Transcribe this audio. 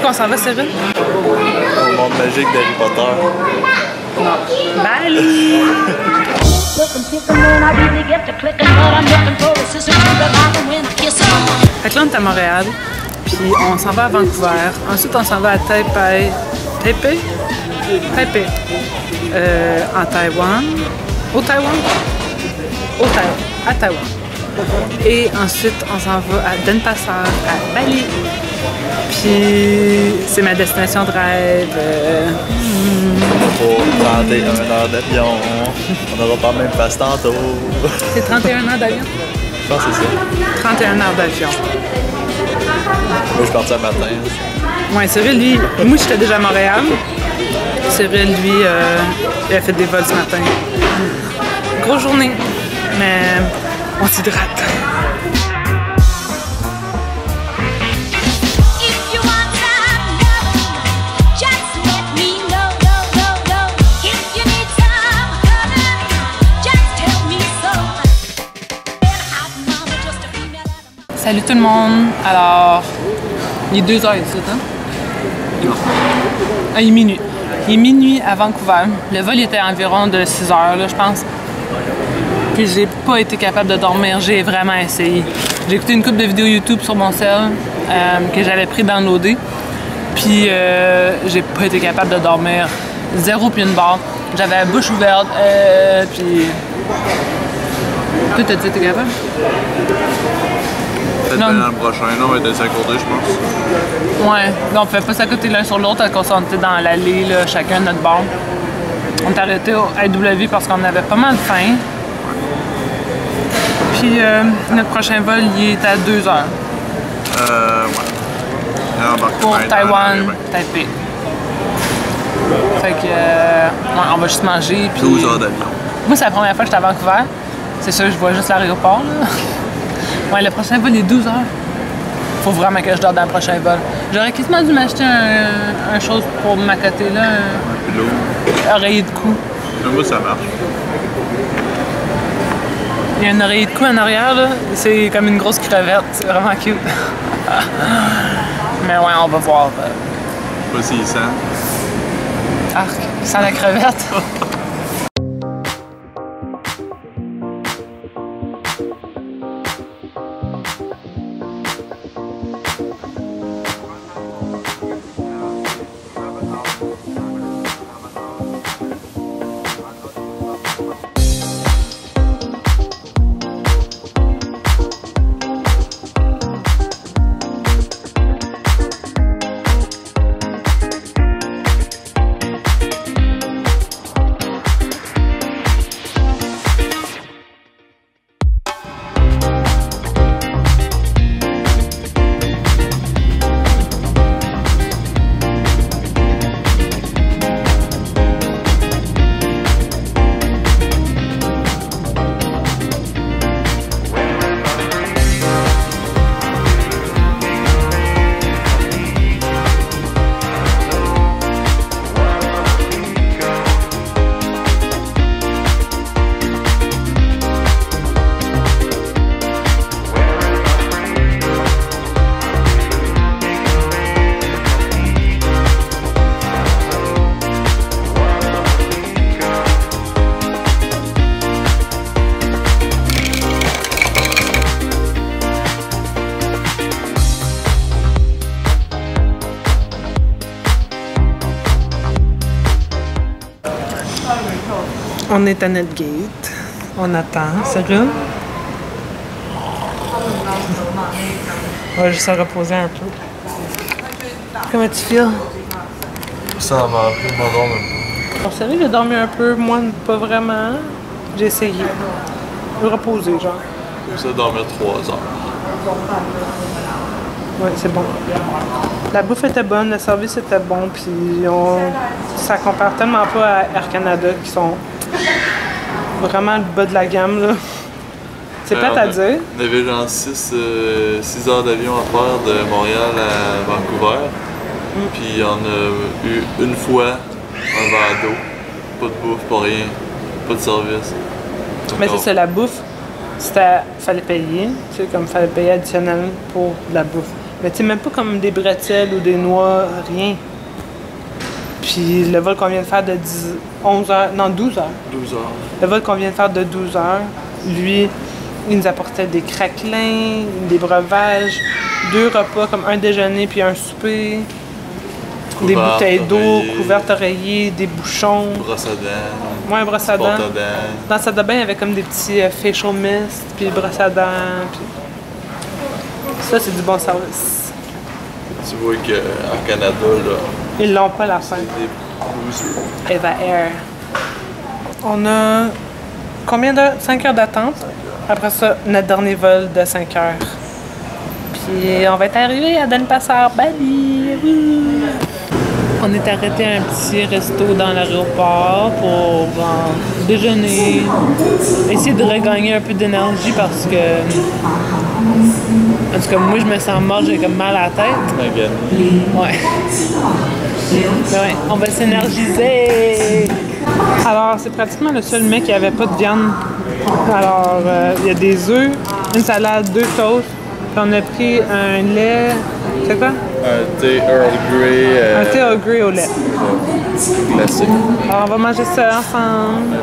qu'on s'en va, Cyril? Au monde magique d'Harry Potter. Non. Bali! Fait que là, on est à Montréal, puis on s'en va à Vancouver. Ensuite, on s'en va à Taipei. Taipei? Taipei. En Taïwan. Au Taïwan? Au Taïwan. À Taïwan. Et ensuite, on s'en va à Denpasar, à Bali. Puis, c'est ma destination de rêve. Pour 31 heures d'avion. On n'aura pas même passe tantôt. C'est 31 heures d'avion? Je pense que c'est ça. 31 heures d'avion. Moi, je suis parti un matin. Ouais, Cyril, lui, moi, j'étais déjà à Montréal. Cyril, lui, il a fait des vols ce matin. Grosse journée, mais on s'hydrate. Salut tout le monde! Alors, il est 2h ici, hein? Ah, il est minuit. Il est minuit à Vancouver. Le vol était environ de 6h, là, je pense. Puis j'ai pas été capable de dormir. J'ai vraiment essayé. J'ai écouté une couple de vidéos YouTube sur mon cell que j'avais pris downloadé. Puis j'ai pas été capable de dormir. Zéro puis une barre. J'avais la bouche ouverte. Puis... Toi, t'as-tu été capable? Peut-être dans le prochain, là, on va être s'accorder, je pense. Ouais, on pouvait pas s'accoter l'un sur l'autre quand on était dans l'allée, là, chacun de notre bord. On est arrêté au AW parce qu'on avait pas mal faim. Puis notre prochain vol, il est à 2h. Ouais. Pour Taïwan, Taipei. Fait que, ouais, on va juste manger. Puis 12 heures d'avion. moi, c'est la première fois que j'étais à Vancouver. C'est sûr, je vois juste l'aéroport, là. Ouais, le prochain vol est 12h. Faut vraiment que je dors dans le prochain vol. J'aurais quasiment dû m'acheter un chose pour m'accoter là. Un pilot. Un oreiller de cou. Moi, ça marche. Il y a un oreiller de cou en arrière, là. C'est comme une grosse crevette. C'est vraiment cute. Mais ouais, on va voir. Pas s'il sent. Arc, sans la crevette. On est à notre gate. On attend. Sérieux? On va juste se reposer un peu. Comment tu files? Ça m'a appris de m'endormir un peu. Alors, sérieux, j'ai dormi un peu. Moi, pas vraiment. J'ai essayé. Je vais reposer, genre. Comme ça, dormir 3 heures. Oui, c'est bon. La bouffe était bonne, le service était bon, puis ça compare tellement pas à Air Canada qui sont vraiment le bas de la gamme, là. C'est plate à dire. On avait genre 6 heures d'avion à faire de Montréal à Vancouver. Puis on a eu une fois un verre d'eau. Pas de bouffe, pas rien. Pas de service. Mais c'est ça, la bouffe, fallait payer. Tu sais, comme fallait payer additionnellement pour de la bouffe. Mais tu sais, même pas comme des bretelles ou des noix, rien. Puis le vol qu'on vient de faire de 11 heures, non 12 heures. 12 heures. Le vol qu'on vient de faire de 12 heures, lui, il nous apportait des craquelins, des breuvages, 2 repas comme un déjeuner puis un souper, des bouteilles d'eau, couvertes, oreillers, des bouchons. Brosse à dents. Ouais, brosse à dents. Porte à dents. Dans sa salle de bain, il y avait comme des petits facial mist, puis brosse à dents. Puis... Ça, c'est du bon service. Tu vois qu'en Canada, là, Ils l'ont pas la fin. c'est des bouseux. Eva Air. On a combien d'heures? 5 heures d'attente. Après ça, notre dernier vol de 5 heures. Puis on va être arrivé à Denpasar, Bali. Wouh! On est arrêté à un petit resto dans l'aéroport pour déjeuner, essayer de regagner un peu d'énergie parce que, en tout cas, moi je me sens mort, j'ai comme mal à la tête. Ouais. Mais ouais, on va s'énergiser. Alors, c'est pratiquement le seul mec qui avait pas de viande. Alors, il y a des œufs, une salade, 2 toasts. Puis on a pris un lait. C'est quoi? Un thé Earl Grey. Un thé Earl Grey au lait. Classique. Alors, on va manger ça ensemble.